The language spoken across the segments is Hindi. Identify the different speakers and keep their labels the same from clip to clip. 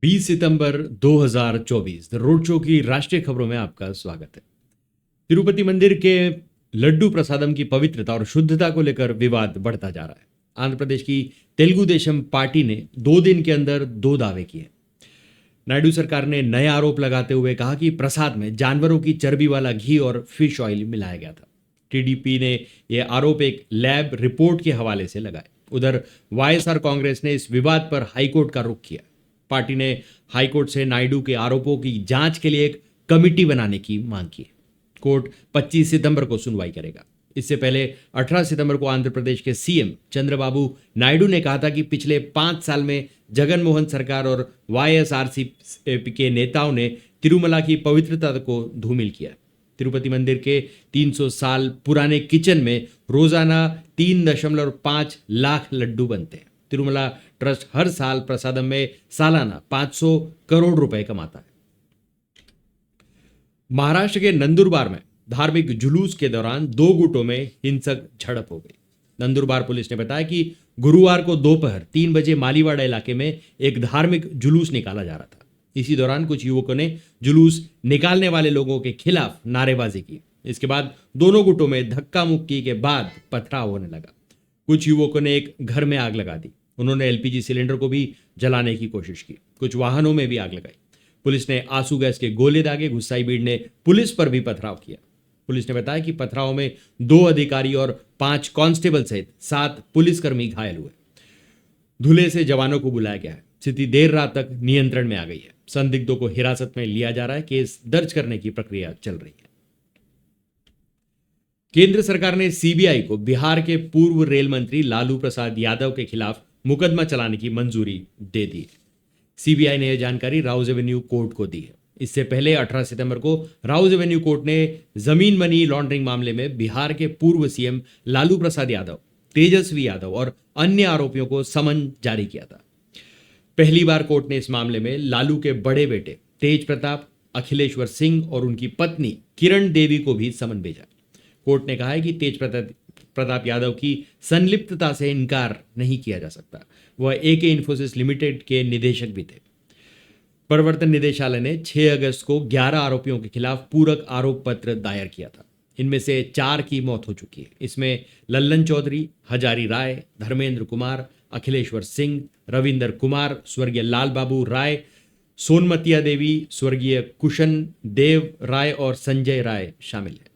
Speaker 1: 20 सितंबर 2024 द रोड शो की राष्ट्रीय खबरों में आपका स्वागत है। तिरुपति मंदिर के लड्डू प्रसादम की पवित्रता और शुद्धता को लेकर विवाद बढ़ता जा रहा है। आंध्र प्रदेश की तेलुगु देशम पार्टी ने 2 दिन के अंदर 2 दावे किए। नायडू सरकार ने नए आरोप लगाते हुए कहा कि प्रसाद में जानवरों की चर्बी वाला घी और फिश ऑयल मिलाया गया था। टीडीपी ने यह आरोप एक लैब रिपोर्ट के हवाले से लगाए। उधर वाईएसआर कांग्रेस ने इस विवाद पर हाईकोर्ट का रुख किया। पार्टी ने हाईकोर्ट से नायडू के आरोपों की जांच के लिए एक कमिटी बनाने की मांग की। कोर्ट 25 सितंबर को सुनवाई करेगा। इससे पहले 18 सितंबर को आंध्र प्रदेश के सीएम चंद्रबाबू नायडू ने कहा था कि पिछले 5 साल में जगनमोहन सरकार और वाईएसआरसीपी के नेताओं ने तिरुमला की पवित्रता को धूमिल किया। तिरुपति मंदिर के 300 साल पुराने किचन में रोजाना 3.5 लाख लड्डू बनते हैं। तिरुमला ट्रस्ट हर साल प्रसादम में सालाना 500 करोड़ रुपए कमाता है। महाराष्ट्र के नंदुरबार में धार्मिक जुलूस के दौरान 2 गुटों में हिंसक झड़प हो गई। नंदुरबार पुलिस ने बताया कि गुरुवार को दोपहर 3 बजे मालीवाड़ा इलाके में एक धार्मिक जुलूस निकाला जा रहा था। इसी दौरान कुछ युवकों ने जुलूस निकालने वाले लोगों के खिलाफ नारेबाजी की। इसके बाद दोनों गुटों में धक्का मुक्की के बाद पथराव होने लगा। कुछ युवकों ने एक घर में आग लगा दी। उन्होंने एलपीजी सिलेंडर को भी जलाने की कोशिश की। कुछ वाहनों में भी आग लगाई। पुलिस ने आंसू गैस के गोले दागे। गुस्साई भीड़ ने पुलिस पर भी पथराव किया। पुलिस ने बताया कि पथराव में 2 अधिकारी और 5 कांस्टेबल सहित 7 पुलिसकर्मी घायल हुए। धुले से जवानों को बुलाया गया है। स्थिति देर रात तक नियंत्रण में आ गई है। संदिग्धों को हिरासत में लिया जा रहा है। केस दर्ज करने की प्रक्रिया चल रही है। केंद्र सरकार ने सीबीआई को बिहार के पूर्व रेल मंत्री लालू प्रसाद यादव के खिलाफ मुकदमा चलाने की मंजूरी दे दी है। सीबीआई ने यह जानकारी राउज एवेन्यू कोर्ट को दी है। इससे पहले 18 सितंबर को राउज एवेन्यू कोर्ट ने जमीन मनी लॉन्ड्रिंग मामले में बिहार के पूर्व सीएम लालू प्रसाद यादव, तेजस्वी यादव और अन्य आरोपियों को समन जारी किया था। पहली बार कोर्ट ने इस मामले में लालू के बड़े बेटे तेज प्रताप, अखिलेश्वर सिंह और उनकी पत्नी किरण देवी को भी समन भेजा। कोर्ट ने कहा है कि तेज प्रताप यादव की संलिप्तता से इनकार नहीं किया जा सकता। वह एके इन्फोसिस लिमिटेड के निदेशक भी थे। प्रवर्तन निदेशालय ने 6 अगस्त को 11 आरोपियों के खिलाफ पूरक आरोप पत्र दायर किया था। इनमें से 4 की मौत हो चुकी है। इसमें लल्लन चौधरी, हजारी राय, धर्मेंद्र कुमार, अखिलेश्वर सिंह, रविंदर कुमार, स्वर्गीय लाल बाबू राय, सोनमतिया देवी, स्वर्गीय कुशन देव राय और संजय राय शामिल है।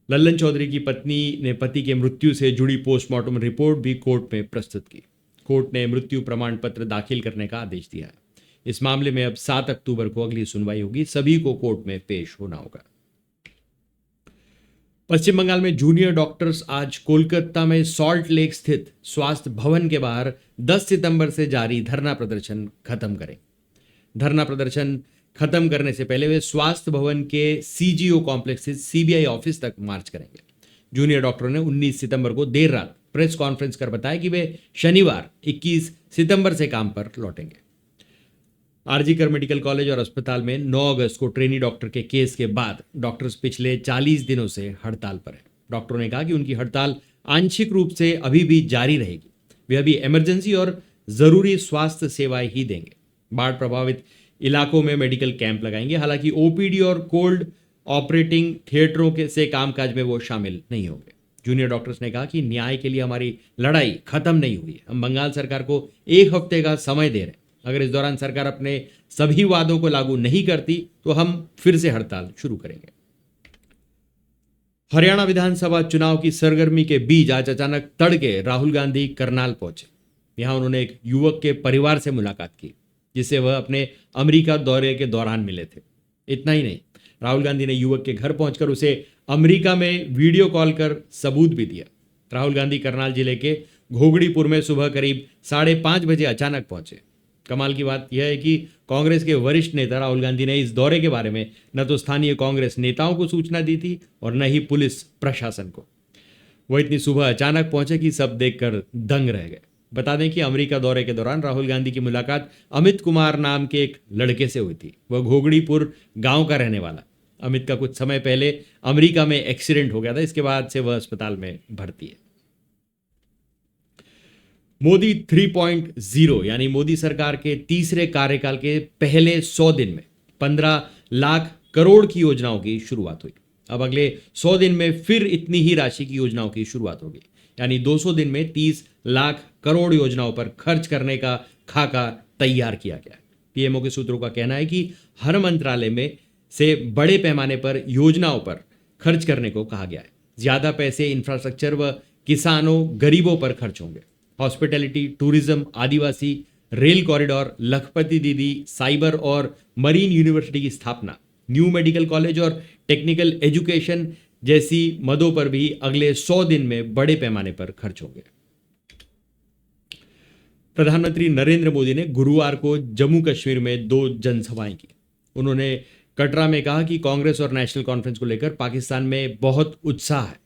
Speaker 1: लल्लन चौधरी की पत्नी ने पति के मृत्यु से जुड़ी पोस्टमार्टम रिपोर्ट भी कोर्ट में प्रस्तुत की। कोर्ट ने मृत्यु प्रमाण पत्र दाखिल करने का आदेश दिया है। इस मामले में अब 7 अक्टूबर को अगली सुनवाई होगी। सभी को कोर्ट में पेश होना होगा। पश्चिम बंगाल में जूनियर डॉक्टर्स आज कोलकाता में सॉल्ट लेक स्थित स्वास्थ्य भवन के बाहर 10 सितंबर से जारी धरना प्रदर्शन खत्म करें। धरना प्रदर्शन खत्म करने से पहले वे स्वास्थ्य भवन के सीजीओ कॉम्प्लेक्स से सीबीआई ऑफिस तक मार्च करेंगे। जूनियर डॉक्टरों ने 19 सितंबर को देर रात प्रेस कॉन्फ्रेंस कर बताया कि वे शनिवार 21 सितंबर से काम पर लौटेंगे। आरजीकर मेडिकल कॉलेज और अस्पताल में 9 अगस्त को ट्रेनी डॉक्टर के केस के बाद डॉक्टर्स पिछले 40 दिनों से हड़ताल पर हैं। डॉक्टरों ने कहा कि उनकी हड़ताल आंशिक रूप से अभी भी जारी रहेगी। वे अभी इमरजेंसी और जरूरी स्वास्थ्य सेवाएं ही देंगे। बाढ़ प्रभावित इलाकों में मेडिकल कैंप लगाएंगे। हालांकि ओपीडी और कोल्ड ऑपरेटिंग थिएटरों के से कामकाज में वो शामिल नहीं होंगे। जूनियर डॉक्टर्स ने कहा कि न्याय के लिए हमारी लड़ाई खत्म नहीं हुई है। हम बंगाल सरकार को 1 हफ्ते का समय दे रहे हैं। अगर इस दौरान सरकार अपने सभी वादों को लागू नहीं करती तो हम फिर से हड़ताल शुरू करेंगे। हरियाणा विधानसभा चुनाव की सरगर्मी के बीच आज अचानक तड़के राहुल गांधी करनाल पहुंचे। यहां उन्होंने एक युवक के परिवार से मुलाकात की जिसे वह अपने अमेरिका दौरे के दौरान मिले थे। इतना ही नहीं, राहुल गांधी ने युवक के घर पहुंचकर उसे अमेरिका में वीडियो कॉल कर सबूत भी दिया। राहुल गांधी करनाल जिले के घोगड़ीपुर में सुबह करीब 5:30 बजे अचानक पहुंचे। कमाल की बात यह है कि कांग्रेस के वरिष्ठ नेता राहुल गांधी ने इस दौरे के बारे में न तो स्थानीय कांग्रेस नेताओं को सूचना दी थी और न ही पुलिस प्रशासन को। वह इतनी सुबह अचानक पहुंचे कि सब देखकर दंग रह गए। बता दें कि अमेरिका दौरे के दौरान राहुल गांधी की मुलाकात अमित कुमार नाम के एक लड़के से हुई थी। वह घोगड़ीपुर गांव का रहने वाला। अमित का कुछ समय पहले अमेरिका में एक्सीडेंट हो गया था। इसके बाद से वह अस्पताल में भर्ती है। मोदी 3.0 यानी मोदी सरकार के तीसरे कार्यकाल के पहले 100 दिन में 15 लाख करोड़ की योजनाओं की शुरुआत हुई। अब अगले 100 दिन में फिर इतनी ही राशि की योजनाओं की शुरुआत होगी, यानी 200 दिन में 30 लाख करोड़ योजनाओं पर खर्च करने का खाका तैयार किया गया है। पीएमओ के सूत्रों का कहना है कि हर मंत्रालय में से बड़े पैमाने पर योजनाओं पर खर्च करने को कहा गया है। ज्यादा पैसे इंफ्रास्ट्रक्चर व किसानों गरीबों पर खर्च होंगे। हॉस्पिटैलिटी, टूरिज्म, आदिवासी, रेल कॉरिडोर, लखपति दीदी, साइबर और मरीन यूनिवर्सिटी की स्थापना, न्यू मेडिकल कॉलेज और टेक्निकल एजुकेशन जैसी मदों पर भी अगले 100 दिन में बड़े पैमाने पर खर्च होंगे। प्रधानमंत्री नरेंद्र मोदी ने गुरुवार को जम्मू कश्मीर में 2 जनसभाएं की। उन्होंने कटरा में कहा कि कांग्रेस और नेशनल कॉन्फ्रेंस को लेकर पाकिस्तान में बहुत उत्साह है।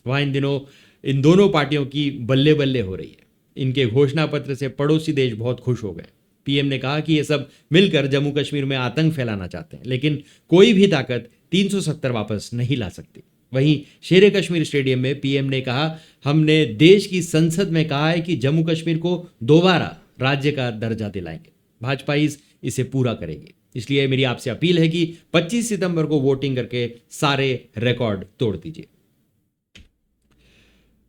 Speaker 1: वहां इन दिनों इन दोनों पार्टियों की बल्ले बल्ले हो रही है। इनके घोषणा पत्र से पड़ोसी देश बहुत खुश हो गए। पीएम ने कहा कि ये सब मिलकर जम्मू कश्मीर में आतंक फैलाना चाहते हैं, लेकिन कोई भी ताकत 370 वापस नहीं ला सकती। वहीं शेरे कश्मीर स्टेडियम में पीएम ने कहा, हमने देश की संसद में कहा है कि जम्मू कश्मीर को दोबारा राज्य का दर्जा दिलाएंगे। भाजपा इसे पूरा करेगी। इसलिए मेरी आपसे अपील है कि 25 सितंबर को वोटिंग करके सारे रिकॉर्ड तोड़ दीजिए।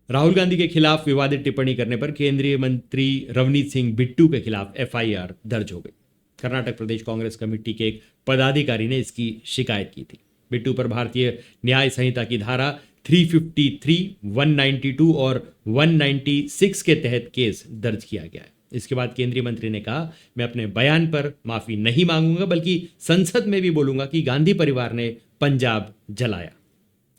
Speaker 1: राहुल गांधी के खिलाफ विवादित टिप्पणी करने पर केंद्रीय मंत्री रवनीत सिंह बिट्टू के खिलाफ एफआईआर दर्ज हो गई। कर्नाटक प्रदेश कांग्रेस कमेटी के एक पदाधिकारी ने इसकी शिकायत की थी। बिट्टू पर भारतीय न्याय संहिता की धारा 353, 192 और 196 के तहत केस दर्ज किया गया है। इसके बाद केंद्रीय मंत्री ने कहा, मैं अपने बयान पर माफी नहीं मांगूंगा, बल्कि संसद में भी बोलूंगा कि गांधी परिवार ने पंजाब जलाया।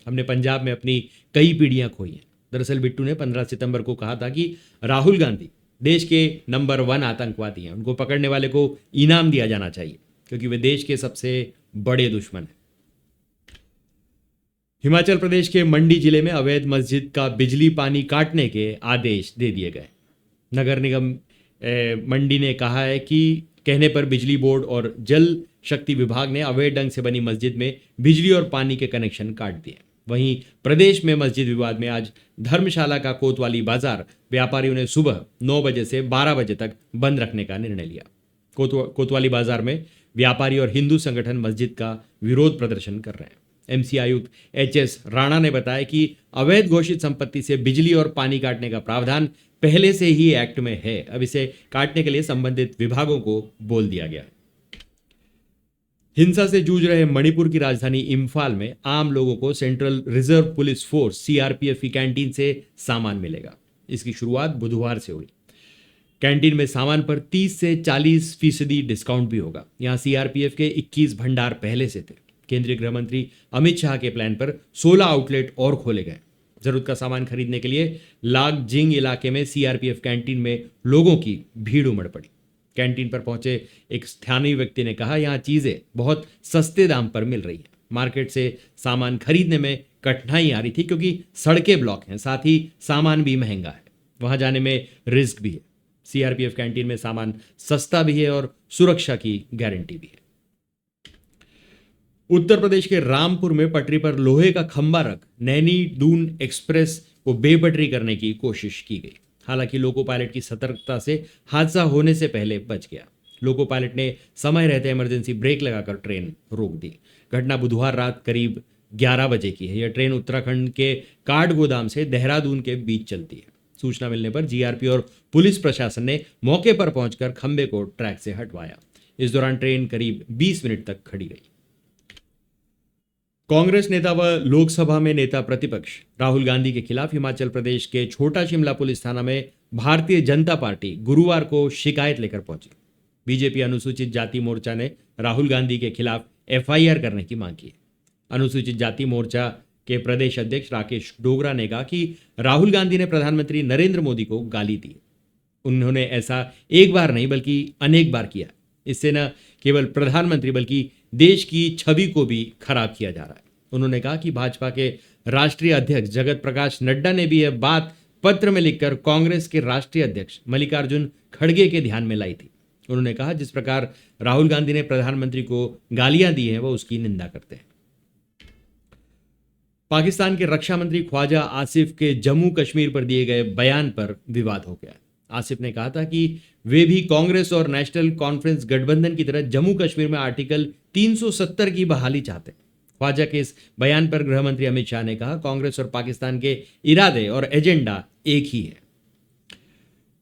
Speaker 1: हमने पंजाब में अपनी कई पीढ़ियां खोई हैं। दरअसल बिट्टू ने 15 सितंबर को कहा था कि राहुल गांधी देश के नंबर 1 आतंकवादी हैं। उनको पकड़ने वाले को इनाम दिया जाना चाहिए, क्योंकि वे देश के सबसे बड़े दुश्मन हैं। हिमाचल प्रदेश के मंडी जिले में अवैध मस्जिद का बिजली पानी काटने के आदेश दे दिए गए। नगर निगम मंडी ने कहा है कि कहने पर बिजली बोर्ड और जल शक्ति विभाग ने अवैध ढंग से बनी मस्जिद में बिजली और पानी के कनेक्शन काट दिए। वहीं प्रदेश में मस्जिद विवाद में आज धर्मशाला का कोतवाली बाजार व्यापारियों ने सुबह 9 बजे से 12 बजे तक बंद रखने का निर्णय लिया। कोतवाली बाजार में व्यापारी और हिंदू संगठन मस्जिद का विरोध प्रदर्शन कर रहे हैं। एमसी आयुक्त एचएस राणा ने बताया कि अवैध घोषित संपत्ति से बिजली और पानी काटने का प्रावधान पहले से ही एक्ट में है। अब इसे काटने के लिए संबंधित विभागों को बोल दिया गया है। हिंसा से जूझ रहे मणिपुर की राजधानी इम्फाल में आम लोगों को central reserve police force CRPF की कैंटीन से सामान मिलेगा। इसकी शुरुआत बुधवार से हुई। कैंटीन में सामान पर 30 से 40% डिस्काउंट भी होगा। यहां सीआरपीएफ के 21 भंडार पहले से थे। केंद्रीय गृह मंत्री अमित शाह के प्लान पर 16 आउटलेट और खोले गए। जरूरत का सामान खरीदने के लिए लागजिंग इलाके में सीआरपीएफ कैंटीन में लोगों की भीड़ उमड़ पड़ी। कैंटीन पर पहुंचे एक स्थानीय व्यक्ति ने कहा, यहाँ चीजें बहुत सस्ते दाम पर मिल रही हैं। मार्केट से सामान खरीदने में कठिनाई आ रही थी, क्योंकि सड़कें ब्लॉक हैं, साथ ही सामान भी महंगा है। वहां जाने में रिस्क भी है। सीआरपीएफ कैंटीन में सामान सस्ता भी है और सुरक्षा की गारंटी भी है। उत्तर प्रदेश के रामपुर में पटरी पर लोहे का खंभा रख नैनी दून एक्सप्रेस को बेपटरी करने की कोशिश की गई। हालांकि लोको पायलट की सतर्कता से हादसा होने से पहले बच गया। लोको पायलट ने समय रहते इमरजेंसी ब्रेक लगाकर ट्रेन रोक दी। घटना बुधवार रात करीब 11 बजे की है। यह ट्रेन उत्तराखंड के काठगोदाम से देहरादून के बीच चलती है। सूचना मिलने पर जीआरपी और पुलिस प्रशासन ने मौके पर पहुंचकर खंभे को ट्रैक से हटवाया। इस दौरान ट्रेन करीब 20 मिनट तक खड़ी रही। कांग्रेस नेता व लोकसभा में नेता प्रतिपक्ष राहुल गांधी के खिलाफ हिमाचल प्रदेश के छोटा शिमला पुलिस थाना में भारतीय जनता पार्टी गुरुवार को शिकायत लेकर पहुंची। बीजेपी अनुसूचित जाति मोर्चा ने राहुल गांधी के खिलाफ एफआईआर करने की मांग की। अनुसूचित जाति मोर्चा के प्रदेश अध्यक्ष राकेश डोगरा ने कहा कि राहुल गांधी ने प्रधानमंत्री नरेंद्र मोदी को गाली दी। उन्होंने ऐसा एक बार नहीं बल्कि अनेक बार किया। इससे न केवल प्रधानमंत्री बल्कि देश की छवि को भी खराब किया जा रहा है। उन्होंने कहा कि भाजपा के राष्ट्रीय अध्यक्ष जगत प्रकाश नड्डा ने भी यह बात पत्र में लिखकर कांग्रेस के राष्ट्रीय अध्यक्ष मल्लिकार्जुन खड़गे के ध्यान में लाई थी। उन्होंने कहा, जिस प्रकार राहुल गांधी ने प्रधानमंत्री को गालियां दी हैं, वह उसकी निंदा करते हैं। पाकिस्तान के रक्षा मंत्री ख्वाजा आसिफ के जम्मू कश्मीर पर दिए गए बयान पर विवाद हो गया। आसिफ ने कहा था कि वे भी कांग्रेस और नेशनल कॉन्फ्रेंस गठबंधन की तरह जम्मू कश्मीर में आर्टिकल 370 की बहाली चाहते हैं। ख्वाजा के इस बयान पर गृह मंत्री अमित शाह ने कहा, कांग्रेस और पाकिस्तान के इरादे और एजेंडा एक ही है।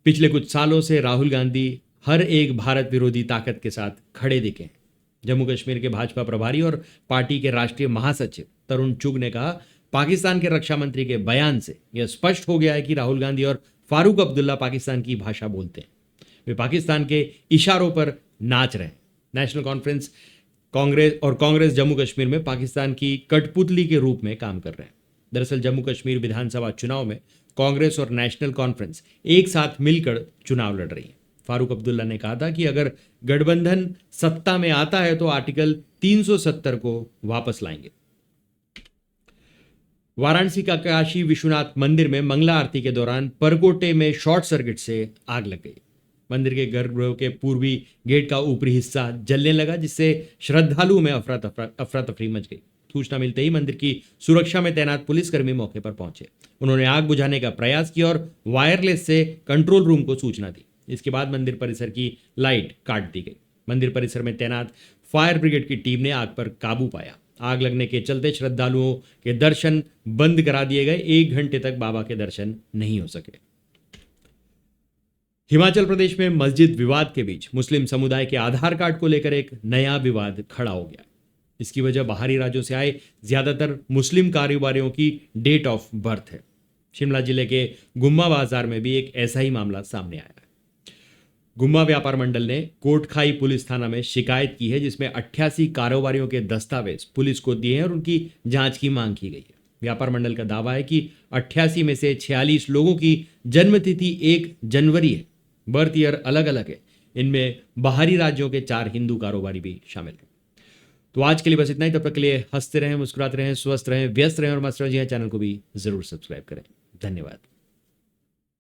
Speaker 1: पिछले कुछ सालों से राहुल गांधी हर एक भारत विरोधी ताकत के साथ खड़े दिखे हैं। जम्मू कश्मीर के भाजपा प्रभारी और पार्टी के राष्ट्रीय महासचिव तरुण चुग ने कहा, पाकिस्तान के रक्षा मंत्री के बयान से यह स्पष्ट हो गया है कि राहुल गांधी और फारूक अब्दुल्ला पाकिस्तान की भाषा बोलते हैं। वे पाकिस्तान के इशारों पर नाच रहे हैं। नेशनल कॉन्फ्रेंस कांग्रेस जम्मू कश्मीर में पाकिस्तान की कठपुतली के रूप में काम कर रहे हैं। दरअसल जम्मू कश्मीर विधानसभा चुनाव में कांग्रेस और नेशनल कॉन्फ्रेंस एक साथ मिलकर चुनाव लड़ रही है। फारूक अब्दुल्ला ने कहा था कि अगर गठबंधन सत्ता में आता है तो आर्टिकल 370 को वापस लाएंगे। वाराणसी का काशी विश्वनाथ मंदिर में मंगला आरती के दौरान परकोटे में शॉर्ट सर्किट से आग लग गई। मंदिर के गर्भगृह के पूर्वी गेट का ऊपरी हिस्सा जलने लगा, जिससे श्रद्धालुओं में अफरा तफरी मच गई। सूचना मिलते ही मंदिर की सुरक्षा में तैनात पुलिसकर्मी मौके पर पहुंचे। उन्होंने आग बुझाने का प्रयास किया और वायरलेस से कंट्रोल रूम को सूचना दी। इसके बाद मंदिर परिसर की लाइट काट दी गई। मंदिर परिसर में तैनात फायर ब्रिगेड की टीम ने आग पर काबू पाया। आग लगने के चलते श्रद्धालुओं के दर्शन बंद करा दिए गए। 1 घंटे तक बाबा के दर्शन नहीं हो सके। हिमाचल प्रदेश में मस्जिद विवाद के बीच मुस्लिम समुदाय के आधार कार्ड को लेकर एक नया विवाद खड़ा हो गया। इसकी वजह बाहरी राज्यों से आए ज्यादातर मुस्लिम कारोबारियों की डेट ऑफ बर्थ है। शिमला जिले के गुम्मा बाजार में भी एक ऐसा ही मामला सामने आया है। गुम्मा व्यापार मंडल ने कोटखाई पुलिस थाना में शिकायत की है, जिसमें 88 कारोबारियों के दस्तावेज पुलिस को दिए हैं और उनकी जांच की मांग की गई है। व्यापार मंडल का दावा है कि 88 में से 46 लोगों की जन्मतिथि 1 जनवरी है। बर्थ ईयर अलग अलग है। इनमें बाहरी राज्यों के 4 हिंदू कारोबारी भी शामिल हैं। तो आज के लिए बस इतना ही। तब तक के लिए हंसते रहें, मुस्कुराते रहें, स्वस्थ रहें, व्यस्त रहें और मस्त रहें। चैनल को भी जरूर सब्सक्राइब करें। धन्यवाद।